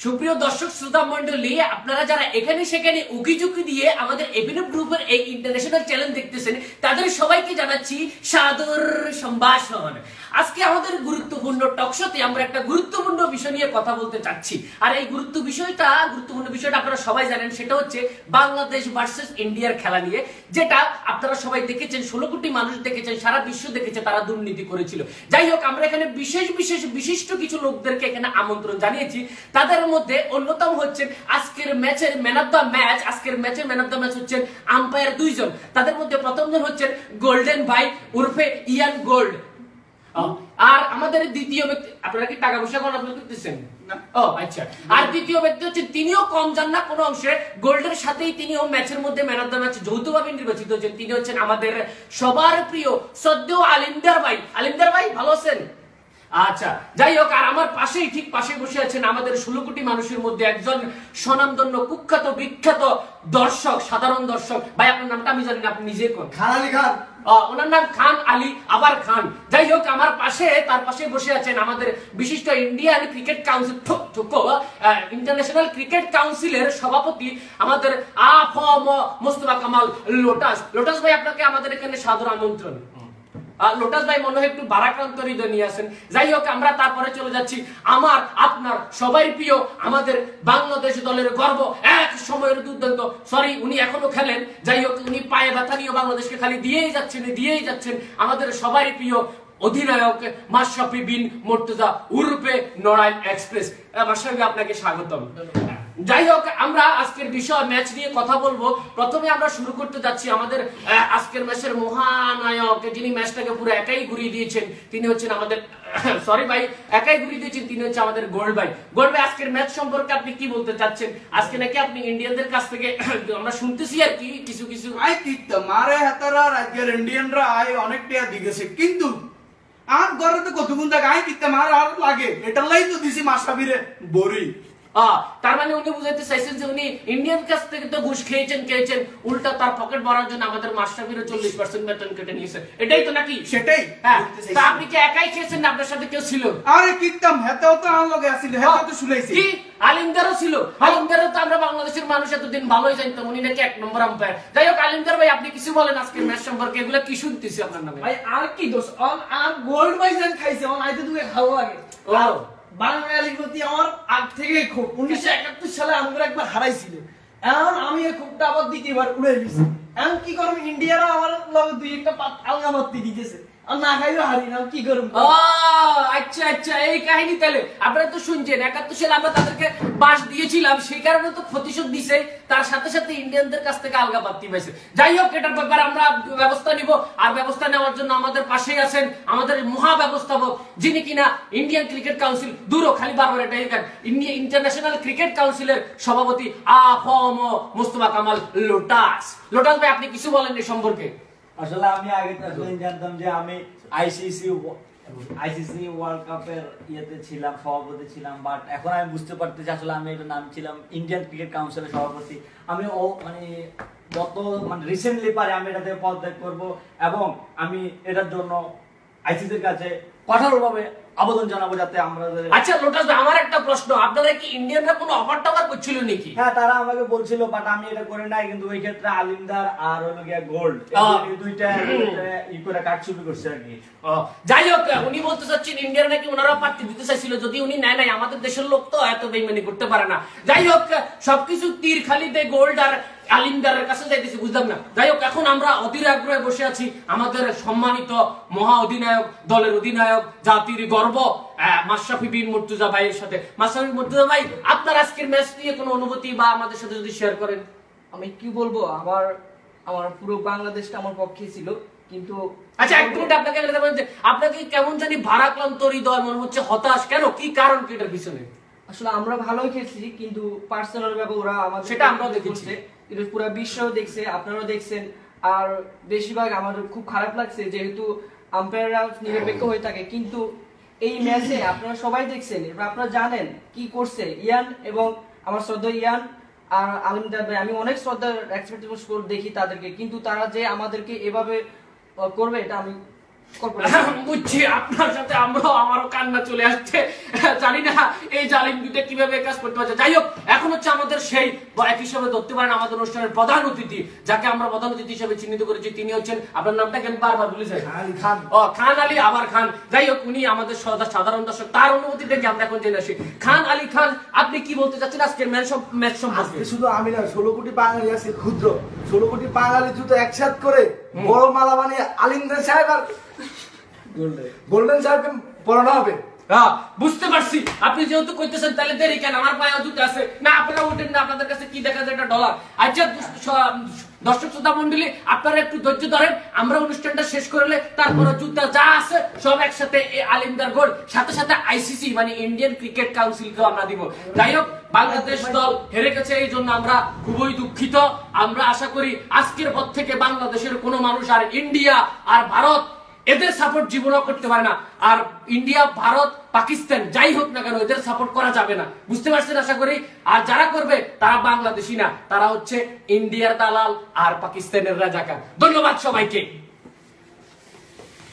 সুপ্রিয় দর্শক শ্রোতা মন্ডলী, আপনারা যারা এখানে সেখানে উকিঝুঁকি দিয়ে আমাদের এভিনব গ্রুপের এই ইন্টারন্যাশনাল চ্যানেল দেখতেছেন, তাদের সবাইকে জানাচ্ছি সাদর সম্ভাষণ। আজকে আমাদের গুরুত্বপূর্ণ টকশোতে আমরা একটা গুরুত্বপূর্ণ বিষয় নিয়ে কথা বলতে চাচ্ছি। আর এই গুরুত্বপূর্ণ বিষয়টা আপনারা সবাই জানেন, সেটা হচ্ছে বাংলাদেশ ভার্সেস ইন্ডিয়ার খেলা নিয়ে, যেটা আপনারা সবাই দেখেছেন, 16 কোটি মানুষ দেখেছেন, সারা বিশ্ব দেখেছে তারা দুর্নীতি করেছিল। যাই হোক, আমরা এখানে বিশিষ্ট কিছু লোকদেরকে এখানে আমন্ত্রণ জানিয়েছি। তাদের মধ্যে অন্যতম হচ্ছেন আজকের ম্যাচের ম্যান অফ দ্য ম্যাচ। আজকের ম্যাচের ম্যান অফ দ্য ম্যাচ হচ্ছেন আম্পায়ার দুইজন। তাদের মধ্যে প্রথমজন হচ্ছেন গোল্ডেন ভাই উর্ফে ইয়ান গোল্ড। আর আমাদের দ্বিতীয় ব্যক্তি, আপনারা কি টাকা পয়সা কোন আপলোড করতেছেন? ও আচ্ছা। আর দ্বিতীয় ব্যক্তি হচ্ছে, তিনিও কম যান না কোনো অংশে, গোল্ডের সাথেই তিনিও ম্যাচের মধ্যে ম্যান অফ দ্য ম্যাচ যৌথভাবে নির্বাচিত হচ্ছেন। তিনি হচ্ছেন আমাদের সবার প্রিয় শ্রদ্ধেয় আলিমদার ভাই। আলিমদার ভাই ভালো আছেন? আচ্ছা, যাই হোক, আর আমার পাশেই ঠিক পাশে বসে আছেন আমাদের 16 কোটি মানুষের মধ্যে একজন স্বনামধন্য কুখ্যাত বিখ্যাত দর্শক, সাধারণ দর্শক। ভাই আপনার নামটা আমি জানি না, আপনি নিজে কোন? খান আলী খান। ওনার নাম খান আলী আবার খান। যাই হোক, আমার পাশে তার পাশে বসে আছেন আমাদের বিশিষ্ট Indian cricket council international cricket কাউন্সিলের সভাপতি আমাদের মোস্তফা কামাল লোটাস। লোটাস ভাই, আপনাকে আমাদের এখানে সাদর আমন্ত্রণ। লোটাস ভাই মনে হয় একটু বারাক্রান্ত হৃদয় নিয়ে আসেন। যাই হোক, আমরা তারপরে চলে যাচ্ছি আমার আপনার সবাই প্রিয় আমাদের বাংলাদেশ দলের গর্ব, এক সময়ের দুর্দান্ত, সরি উনি এখনো খেলেন, যাই হোক উনি পায়ে ব্যথা নিয়ে বাংলাদেশকে খালি দিয়েই যাচ্ছেন আমাদের সবাই প্রিয় অধিনায়ক মাশরাফি বিন মুর্তজা উরফে নড়াইল এক্সপ্রেস। মাশরাফি, আপনাকে স্বাগতম। যাই হোক, আমরা আজকের বিষয় ম্যাচ নিয়ে কথা বলবো। প্রথমে আমরা শুরু করতে যাচ্ছি আমাদের আজকের ম্যাচের মহানায়ক, যিনি ম্যাচটাকে পুরো একাই ঘুরিয়ে দিয়েছেন, তিনি হচ্ছেন আমাদের তিনি হচ্ছে আমাদের গোল্ড ভাই। গোল্ড ভাই, আজকের ম্যাচ সম্পর্কে আপনি কি বলতে চাচ্ছেন? আজকে নাকি আপনি ইন্ডিয়ানদের কাছ থেকে আমরা শুনতেছি আর কি কিছু মারে হাতারা রাজ্যের ইন্ডিয়ানরা অনেক টিয়া দিয়েছে, কিন্তু আর ঘরে কতক্ষণ থাকে মার আর লাগে, এটার লাই তো দিছি মাশরাফিরে বড়ি। তার মানে উনি বুঝাইতে চাইছেন যে উনি ইন্ডিয়ান কাছ থেকে তো ঘুষ খেয়েছেন, উল্টা তার পকেট ভরার জন্য আমাদের মাশরাফিরও 40% বেতন কেটে নিয়েছে। এটাই তো নাকি? সেটাই। তা আপনি কি একাই খেয়েছেন না আপনার সাথে কেউ ছিল? আরে কিতাম হেতেও তো আমার লগে আছিল, হেতেও তো শুনাইছি। কি আলিমদারও ছিল? আলিমদারও তো আমরা বাংলাদেশের মানুষ এতদিন ভালোই জানতাম, উনি নাকি 1 নম্বর আম্পায়ার। যাই হোক, আলিমদার ভাই আপনি কিছু বলেন আজকের ম্যাচ সম্পর্কে, এগুলো কি শুনতেছি আপনার নামে? ভাই আর কি দোষ, আর গোল্ড ভাই যেন খাইছে, আইতে তুমি ভালো লাগে। বাঙালির প্রতি আমার আগ থেকে খুব 1971 সালে আমরা একবার হারাইছিল, এখন আমি এই খুবটা আবার দ্বিতীয়বার উড়ে গেছি। এখন কি করব, ইন্ডিয়ারা আমার লগে দুই একটা আলগা মারতে দিতেছে, আর না খাইও হারি না, কি করব? আচ্ছা, এই কাহিনী তাহলে আপনারা তো শুনছেন। 71 সালে আমরা তাদেরকে বাস দিয়েছিলাম, সেই কারণে তো প্রতিশোধ দিছে, তার সাথে সাথে ইন্ডিয়ানদের কাছ থেকে আলগা পাত্তি পাইছে। যাই হোক, এটার ব্যাপারে আমরা ব্যবস্থা নিব, আর ব্যবস্থা নেওয়ার জন্য আমাদের পাশেই আছেন আমাদের মহা ব্যবস্থাপক, যিনি কিনা ইন্ডিয়ান ক্রিকেট কাউন্সিল খালি বারবার এটাই ইন্টারন্যাশনাল ক্রিকেট কাউন্সিলের সভাপতি মোস্তফা কামাল লোটাস। লোটাস ভাই, আপনি কিছু বলেন এই সম্পর্কে? আসলে আমি আগে জানতাম যে আমি আইসিসি ওয়ার্ল্ড কাপের ইয়েতে ছিলাম, সভাপতি ছিলাম, বাট এখন আমি বুঝতে পারতেছি আসলে আমি এটার নাম ছিলাম ইন্ডিয়ান ক্রিকেট কাউন্সিলের সভাপতি। আমি রিসেন্টলি পারে আমি এটাতে পদত্যাগ করব, এবং আমি এটার জন্য আইসিসির কাছে কঠোরভাবে আবেদন জানাবো যাতে আমরা। আচ্ছা লোটাস ভাই, আমার একটা প্রশ্ন, আপনারা কি ইন্ডিয়ানরা কোনো অফার টাফার করছিল নাকি? হ্যাঁ, তারা আমাকে বলছিল, বাট আমি এটা করে নাই, কিন্তু ওই ক্ষেত্রে আলিমদার আর হলো গিয়া গোল্ড দুইটা ই করে কাটছুপি করছে আর কি। যাই হোক, উনি বলতে চাচ্ছেন ইন্ডিয়ার নাকি ওনারা প্রার্থী দিতে চাইছিল, যদি উনি নেয় নাই, আমাদের দেশের লোক তো এত বেইমানি করতে পারে না। যাই হোক, সবকিছু তীর খালি দেয় গোল্ড আর আলিমদারের কাছে যাইতেছি, বুঝলাম না। যাই হোক, এখন আমরা অধীর আগ্রহে বসে আছি আমাদের সম্মানিত মহা অধিনায়ক, দলের অধিনায়ক, জাতির গর্ব মাশরাফি বিন মুর্তজা ভাইয়ের সাথে। মাশরাফি মুর্তজা ভাই, আপনার আজকের ম্যাচ নিয়ে কোনো অনুভূতি বা আমাদের সাথে যদি শেয়ার করেন। আমি কি বলবো, আমার পুরো বাংলাদেশটা আমার পক্ষে ছিল, কিন্তু আচ্ছা এক মিনিট, আপনাকে কেমন জানি ভারাক্রান্ত হৃদয় মনে হচ্ছে, হতাশ কেন, কি কারণ কি এটার পিছনে? আসলে আমরা ভালোই খেলছি, কিন্তু পার্সোনাল ভাবে ওরা আমাদের, সেটা আমরাও দেখেছি, কিন্তু পুরো বিশ্বও দেখছে, আপনারাও দেখছেন। আর বেশিরভাগ আমাদের খুব খারাপ লাগছে, যেহেতু আম্পায়াররা নিরপেক্ষ হয়ে থাকে, কিন্তু এই ম্যাচে আপনারা সবাই দেখছেন, আপনারা জানেন কি করছে ইয়ান এবং আমার শ্রদ্ধা ইয়ান আর আলিমদার ভাই। আমি অনেক শ্রদ্ধা এক্সপেক্টেশন দেখি তাদেরকে, কিন্তু তারা যে আমাদেরকে এভাবে করবে এটা আমি বুঝছি, আপনার সাথে আমারও কান্না চলে আসছে। জানি না এই জালিম দুইটা কিভাবে কাজ করতে পারছে। যাই হোক, এখন হচ্ছে আমাদের সেই এক হিসাবে ধরতে পারেন আমাদের অনুষ্ঠানের প্রধান অতিথি, যাকে আমরা প্রধান অতিথি হিসেবে চিহ্নিত করেছি। তিনি হচ্ছেন, আপনার নামটা কেন বারবার ভুলে যাই? খান। ও খান আলী, আবার খান। যাই হোক, উনি আমাদের সাধারণ দর্শক, তার অনুমতি থেকে আমরা এখন জেনে আসি। খান আলী খান, আপনি কি বলতে চাচ্ছেন আজকের ম্যাচ সম্পর্কে? শুধু আমি না, 16 কোটি বাঙালি আছে ক্ষুদ্র, 16 কোটি বাঙালি যদি একসাথ করে বড় মালা বানিয়ে আলিমদার সাহেব আর গোল্ডেন সাহেবকে পড়ানো হবে। বুঝতে পারছি, আপনি যেহেতু কইতেছেন তাহলে দেরি কেন? আমার পায়ে জুতো আছে না, আপনারা উঠেন না, আপনাদের কাছে কি দেখা যায়? একটা ডলার। আচ্ছা দর্শক শ্রোতা মন্ডলী, আপনারা একটু ধৈর্য ধরেন, আমরা অনুষ্ঠানটা শেষ করলে তারপরে জুতা যা আছে সব একসাথে আলিমদার গোল, সাথে সাথে আইসিসি মানে ইন্ডিয়ান ক্রিকেট কাউন্সিলকেও আমরা দিব। যাই হোক, বাংলাদেশ দল হেরে গেছে, এই জন্য আমরা খুবই দুঃখিত। আমরা আশা করি আজকের পর থেকে বাংলাদেশের কোনো মানুষ আর ইন্ডিয়া আর ভারত এদের সাপোর্ট জীবনও করতে পারে না। আর ইন্ডিয়া, ভারত, পাকিস্তান যাই হোক না কেন, এদের সাপোর্ট করা যাবে না। বুঝতে পারছেন আশা করি? আর যারা করবে তারা বাংলাদেশি না, তারা হচ্ছে ইন্ডিয়ার দালাল আর পাকিস্তানের রাজাকার। ধন্যবাদ সবাইকে।